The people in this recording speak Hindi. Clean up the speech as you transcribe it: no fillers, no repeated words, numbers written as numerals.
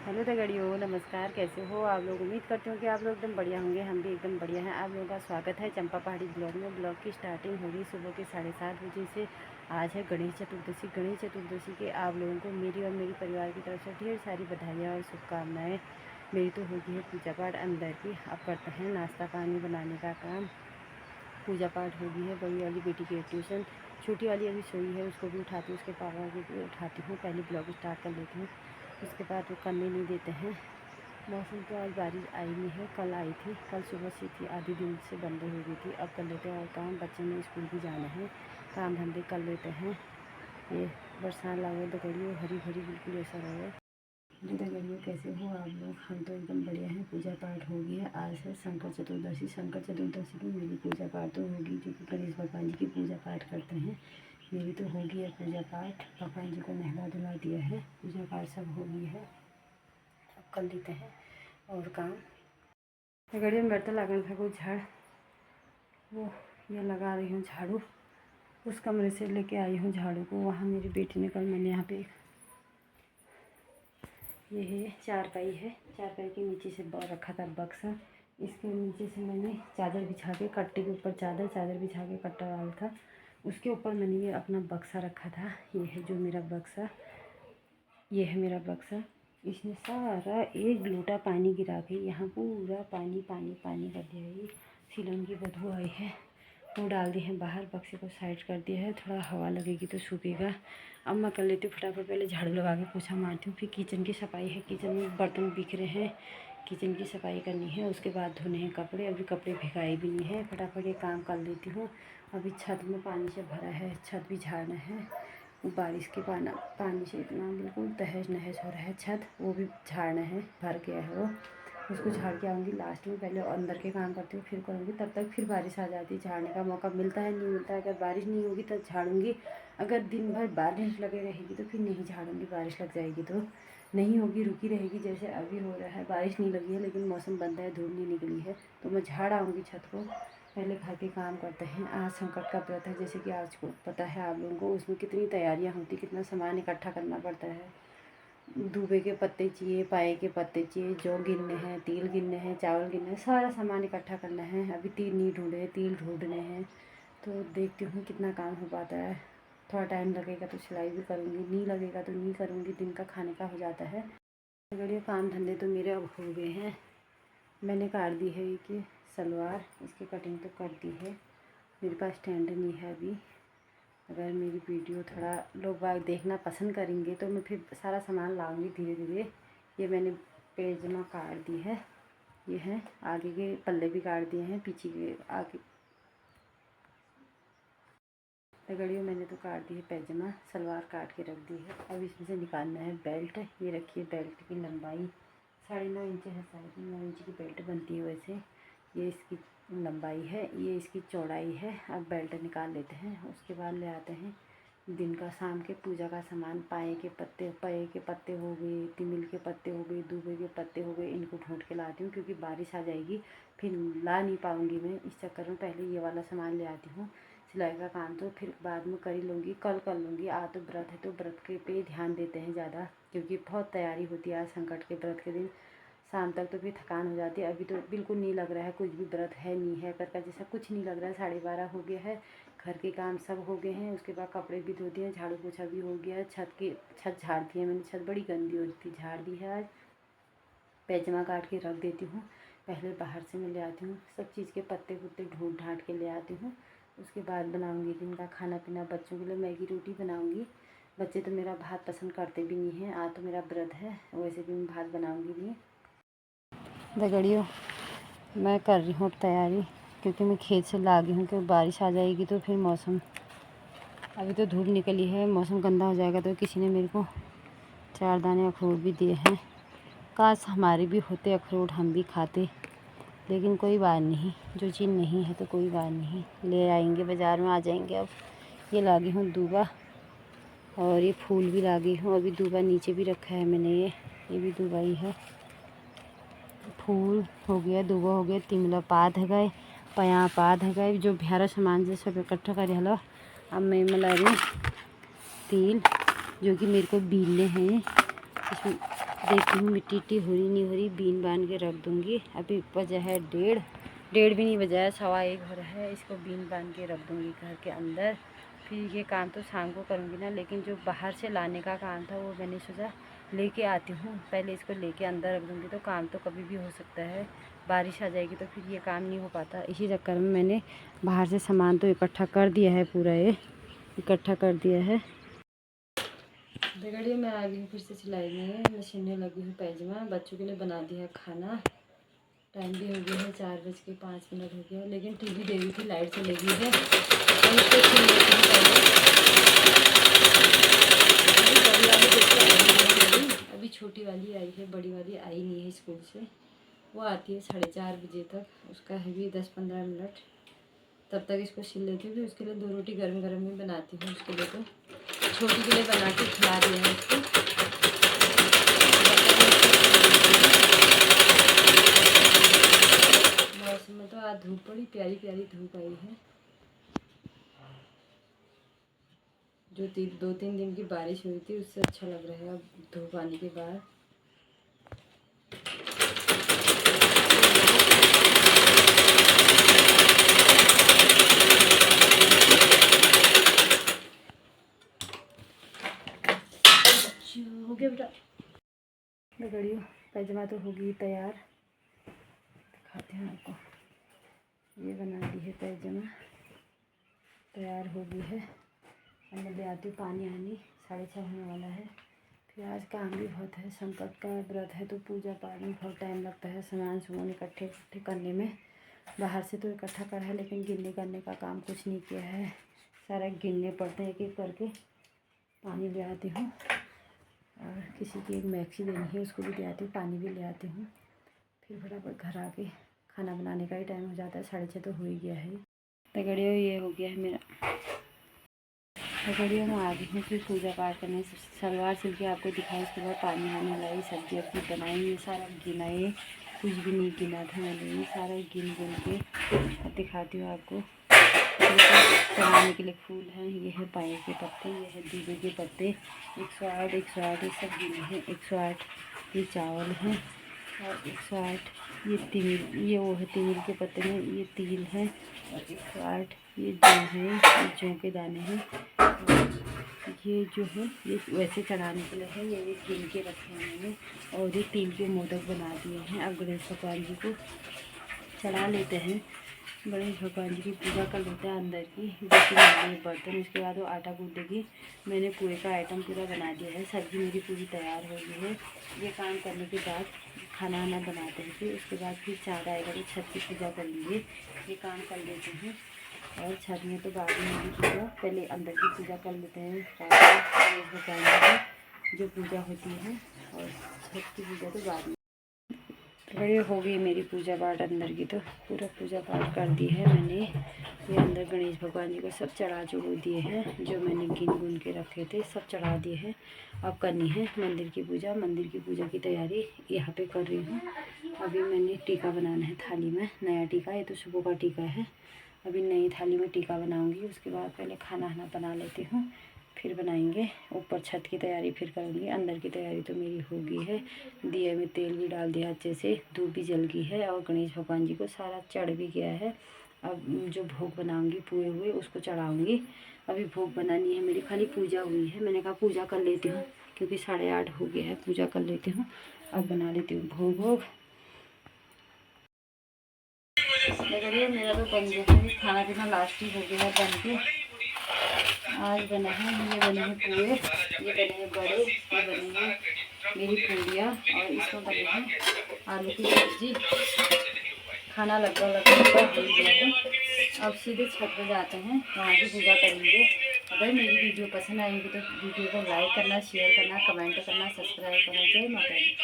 हेलो दगड़ियों, नमस्कार। कैसे हो आप लोग? उम्मीद करती हूँ कि आप लोग एकदम बढ़िया होंगे। हम भी एकदम बढ़िया हैं। आप लोगों का स्वागत है चंपा पहाड़ी ब्लॉग में। ब्लॉग की स्टार्टिंग होगी सुबह के 7:30 बजे से। आज है गणेश चतुर्दशी। गणेश चतुर्दशी के आप लोगों को मेरी और मेरे परिवार की तरफ से ढेर सारी बधाइयाँ और शुभकामनाएँ। मेरी तो होगी है पूजा पाठ अंदर की। अब करते हैं नाश्ता पानी बनाने का काम। पूजा पाठ होगी है। बड़ी वाली बेटी की ट्यूशन, छोटी वाली अभी सोई है, उसको भी उठाती हूँ, उसके पापा को भी उठाती हूँ। पहले ब्लॉग स्टार्ट कर लेती हूँ, उसके बाद वो करने नहीं देते हैं। मौसम तो आज बारिश आई नहीं है, कल आई थी। कल सुबह से थी, आधी दिन से बंद हो गई थी। अब कर लेते हैं और काम। बच्चे ने स्कूल भी जाना है, काम धंधे कर लेते हैं। ये बरसात लगे दगड़ियों, हरी भरी बिल्कुल ऐसा रहे। जी दगड़ियों, कैसे हो आप लोग? हम तो एकदम बढ़िया हैं। पूजा पाठ हो गया। आज है शंकर चतुर्दशी। शंकर चतुर्दशी की मेरी पूजा पाठ तो होगी, जो कि गणेश भगवान जी की पूजा पाठ करते हैं। मेरी तो होगी है पूजा पाठ। भगवान जी को नहला धुला दिया है, पूजा पाठ सब हो गई है। अब कर लेते हैं और काम। गड़ियों में बर्तन लगा था कोई झाड़, वो ये लगा रही हूँ झाड़ू। उस कमरे से लेके आई हूँ झाड़ू को। वहाँ मेरी बेटी ने कल, मैंने यहाँ पे ये है चारपाई है, चारपाई के नीचे से रखा था बक्सा। इसके नीचे से मैंने चादर बिछा के, कट्टे के ऊपर चादर बिछा के कट्टा डाला था, उसके ऊपर मैंने ये अपना बक्सा रखा था। ये है जो मेरा बक्सा, ये है मेरा बक्सा। इसने सारा एक लोटा पानी गिरा के यहाँ पूरा पानी पानी पानी कर दिया है। ये सीलन की बदबू आई है, वो डाल दी है बाहर। बक्से को साइड कर दिया है, थोड़ा हवा लगेगी तो सूखेगा। अब मैं कर लेती हूँ फटाफट। पहले झाड़ू लगा के पोछा मारती हूँ, फिर किचन की सफाई है। किचन में बर्तन बिखरे हैं, किचन की सफाई करनी है। उसके बाद धोने हैं कपड़े, अभी कपड़े भिगाए भी नहीं है। फटाफट ये काम कर लेती हूँ। अभी छत में पानी से भरा है, छत भी झाड़ना है। बारिश के पानी से इतना बिल्कुल तहस नहस हो रहा है छत, वो भी झाड़ना है। भर गया है वो, उसको झाड़ के आऊँगी लास्ट में। पहले अंदर के काम करती हूँ, फिर करूँगी। तब तक फिर बारिश आ जाती है, झाड़ने का मौका मिलता है नहीं मिलता है। अगर बारिश नहीं होगी तो झाड़ूँगी, अगर दिन भर बारिश लगे रहेगी तो फिर नहीं झाड़ूँगी। बारिश लग जाएगी तो नहीं होगी, रुकी रहेगी जैसे अभी हो रहा है। बारिश नहीं लगी है लेकिन मौसम बंद है, धूप नहीं निकली है, तो मैं झाड़ आऊँगी छत को। पहले घर के काम करते हैं। आज संकट का व्रत है, जैसे कि आज को पता है आप लोगों को। उसमें कितनी तैयारियां होती, कितना सामान इकट्ठा करना पड़ता है। दूबे के पत्ते चाहिए, पाए के पत्ते चाहिए, जौ गिनने हैं, तिल गिनने हैं, चावल गिनने हैं, सारा सामान इकट्ठा करना है। अभी तिल नहीं ढूंढे, तिल ढूंढने हैं। तो देखती हूँ कितना काम हो पाता है। थोड़ा टाइम लगेगा तो सिलाई भी करूँगी, नहीं लगेगा तो नहीं करूँगी। दिन का खाने का हो जाता है। बढ़िया काम धंधे तो मेरे अब हो गए हैं। मैंने काट दी है कि सलवार, इसकी कटिंग तो कर दी है। मेरे पास स्टैंड नहीं है अभी। अगर मेरी वीडियो थोड़ा लोग बाग देखना पसंद करेंगे तो मैं फिर सारा सामान लाऊंगी धीरे धीरे। ये मैंने पैजामा काट दी है, ये है। आगे के पल्ले भी काट दिए हैं, पीछे के आगे गड़ियों मैंने तो काट दी है। पैजामा सलवार काट के रख दी है। अब इसमें से निकालना है बेल्ट। ये रखिए, बेल्ट की लंबाई 9.5 इंच है, 9.5 इंच की बेल्ट बनती है वैसे। ये इसकी लंबाई है, ये इसकी चौड़ाई है। अब बेल्ट निकाल लेते हैं, उसके बाद ले आते हैं दिन का शाम के पूजा का सामान। पाए के पत्ते हो गए, तिमिल के पत्ते हो गए, दूबे के पत्ते हो गए। इनको ढूंढ के लाती हूँ क्योंकि बारिश आ जाएगी, फिर ला नहीं पाऊँगी मैं। इस चक्कर में पहले ये वाला सामान ले आती हूँ। सिलाई का काम तो फिर बाद में कर ही लूँगी, कल कर लूँगी। आज तो व्रत है तो व्रत के पे ध्यान देते हैं ज़्यादा, क्योंकि बहुत तैयारी होती है आज संकट के व्रत के दिन। शाम तक तो फिर थकान हो जाती है। अभी तो बिल्कुल नहीं लग रहा है कुछ भी व्रत है नहीं है करके, जैसा कुछ नहीं लग रहा है। 12:30 हो गया है, घर के काम सब हो गए हैं। उसके बाद कपड़े भी धो दिए, झाड़ू पोछा भी हो गया है। छत झाड़ दी है मैंने, छत बड़ी गंदी हो रही थी, झाड़ दी है आज। पैजामा काट के रख देती हूँ। पहले बाहर से मैं ले आती हूँ, सब चीज़ के पत्ते पुत्ते ढूंढ ढाँट के ले आती हूँ। उसके बाद बनाऊँगी दिन का खाना पीना। बच्चों के लिए मैगी रोटी बनाऊँगी। बच्चे तो मेरा भात पसंद करते भी नहीं हैं। आज तो मेरा व्रत है, वैसे भी मैं भात बनाऊँगी नहीं। दगड़ियों, मैं कर रही हूँ अब तैयारी, क्योंकि मैं खेत से ला गई हूँ। क्योंकि बारिश आ जाएगी तो फिर मौसम, अभी तो धूप निकली है, मौसम गंदा हो जाएगा। तो किसी ने मेरे को 4 दाने अखरोट भी दिए हैं। काश हमारे भी होते अखरोट, हम भी खाते, लेकिन कोई बात नहीं। जो चीज़ नहीं है तो कोई बात नहीं, ले आएंगे, बाज़ार में आ जाएंगे। अब ये ला गई हूँ दूबा, और ये फूल भी ला गई हूँ। अभी दूबा नीचे भी रखा है मैंने, ये भी दूबा ही है। फूल हो गया, दूबा हो गया, तिमला पात है गए, पया पात है गए। जो भ्यारा सामान से सब इकट्ठा करे हलो। अब मैं ला रही तिल, जो कि मेरे को बीनने हैं। इसमें देखती हूँ मिट्टी इट्टी हो रही नहीं हो रही, बीन बांध के रख दूँगी। अभी बजा है 1:30 भी नहीं बजा है, 1:15 हो रहा है। इसको बीन बांध के रख दूँगी घर के अंदर। फिर ये काम तो शाम को करूँगी ना, लेकिन जो बाहर से लाने का काम था वो मैंने सोचा लेके आती हूँ, पहले इसको लेके अंदर रख दूँगी। तो काम तो कभी भी हो सकता है, बारिश आ जाएगी तो फिर ये काम नहीं हो पाता। इसी चक्कर में मैंने बाहर से सामान तो इकट्ठा कर दिया है, पूरा ये इकट्ठा कर दिया है। बिगड़ियों में आ गई हूँ फिर से सिलाई में, मशीनें लगी हुई। पैजामा बच्चों के लिए बना दिया खाना। टाइम भी हो गया है 4:05 हो गया, लेकिन टीवी देखी थी, लाइट चली गई है। बड़ी वाली देखते आई, अभी छोटी वाली आई है, बड़ी वाली आई नहीं है स्कूल से। वो आती है 4:30 बजे तक, उसका है भी 10-15 मिनट। तब तक इसको सिल लेती हूँ। उसके लिए 2 रोटी गर्म गर्म में बनाती हूँ। उसके लिए तो छोटी के लिए बना के खिला दिया है इसको। मौसम में तो आज धूप बड़ी प्यारी प्यारी धूप आई है। जो 2-3 दिन की बारिश हुई थी उससे अच्छा लग रहा है अब धूप आने के बाद। हो गया बेटा, बिगड़ियो पैजामा तो होगी तैयार, दिखाते हैं आपको। ये बना दी है पैजामा, तैयार हो गई है। अब मैं ले आती हूँ पानी आनी, 6:30 होने वाला है। फिर आज काम भी बहुत है, संकट का व्रत है तो पूजा पाठ में बहुत टाइम लगता है। सामान सुमान इकट्ठे करने में, बाहर से तो इकट्ठा करा है लेकिन गिनने करने का काम कुछ नहीं किया है। सारा गिनने पड़ते हैं एक एक करके। पानी ले आती हूँ और किसी की एक मैक्सी देनी है, उसको भी ले आती हूँ, पानी भी ले आती हूँ। फिर फटाफट घर आके खाना बनाने का ही टाइम हो जाता है, 6:30 तो हो ही गया है। तगड़ियों ये हो गया है मेरा, तगड़ियों में आ गई हूँ। फिर पूजा पाठ करने, सलवार सिल के आपको दिखाई। उसके बाद पानी वानी लाई, सब्जी अपनी बनाई, ये सारा गिनाए। कुछ भी नहीं गिना था मैंने, ये सारा गिन के दिखाती हूँ आपको। चढ़ाने के लिए फूल हैं, ये है पाए के पत्ते, ये है दूबे के पत्ते। 108 108 ये सब गिने हैं। 108 ये चावल हैं और 108 ये तिल, ये वो है तिल के पत्ते में, ये तिल है। और 108 ये जौ है, ये जौ के दाने हैं। ये जो है ये वैसे चढ़ाने के लिए है, ये गिन के रखे हैं मैंने। और ये तिल के मोदक बना दिए हैं। अब गणेश भगवान जी को चढ़ा लेते हैं, गणेश भगवान जी की पूजा कर लेते हैं अंदर की। बेटी बर्तन, उसके बाद वो आटा गूँथ देगी। मैंने पूरे का आइटम पूरा बना दिया है, सब्ज़ी मेरी पूरी तैयार हो गई है। ये काम करने के बाद खाना वाना बनाते हैं, फिर उसके बाद फिर चाँद आएगा तो छत की पूजा करेंगे। ये काम कर लेते हैं। और छत में तो बाद में होगी पूजा, पहले अंदर की पूजा कर लेते हैं। गणेश भगवान की जो पूजा होती है, और छत की पूजा तो बाद में। बड़ी हो गई मेरी पूजा पाठ अंदर की, तो पूरा पूजा पाठ कर दी है मैंने। ये अंदर गणेश भगवान जी को सब चढ़ा चढ़ो दिए हैं, जो मैंने गिन गुन के रखे थे सब चढ़ा दिए हैं। अब करनी है मंदिर की पूजा। मंदिर की पूजा की तैयारी यहाँ पे कर रही हूँ। अभी मैंने टीका बनाना है थाली में, नया टीका। ये तो सुबह का टीका है, अभी नई थाली में टीका बनाऊँगी। उसके बाद पहले खाना वाना बना लेती हूँ, फिर बनाएंगे। ऊपर छत की तैयारी फिर करूँगी। अंदर की तैयारी तो मेरी हो गई है, दिए में तेल भी डाल दिया अच्छे से, धूप भी जल गई है और गणेश भगवान जी को सारा चढ़ भी गया है। अब जो भोग बनाऊँगी पुए हुए उसको चढ़ाऊँगी। अभी भोग बनानी है मेरी, खाली पूजा हुई है। मैंने कहा पूजा कर लेती हूँ क्योंकि 8:30 हो गया है, पूजा कर लेती हूँ। अब बना लेती हूँ भोग। मेरा तो बन गया है खाना पीना, लास्ट ही हो गया है बन के। आज बना है, ये बने हैं पुए, ये बने हैं बड़े, ये बने हैं मेरी पूड़ियाँ, और इसमें बने हैं आलू की सब्जी। खाना लगभग हो गया है। अब सीधे छत पर जाते हैं, वहाँ की पूजा करेंगे। अगर मेरी वीडियो पसंद आएगी तो वीडियो को लाइक करना, शेयर करना, कमेंट करना, सब्सक्राइब करना। जय माता दी।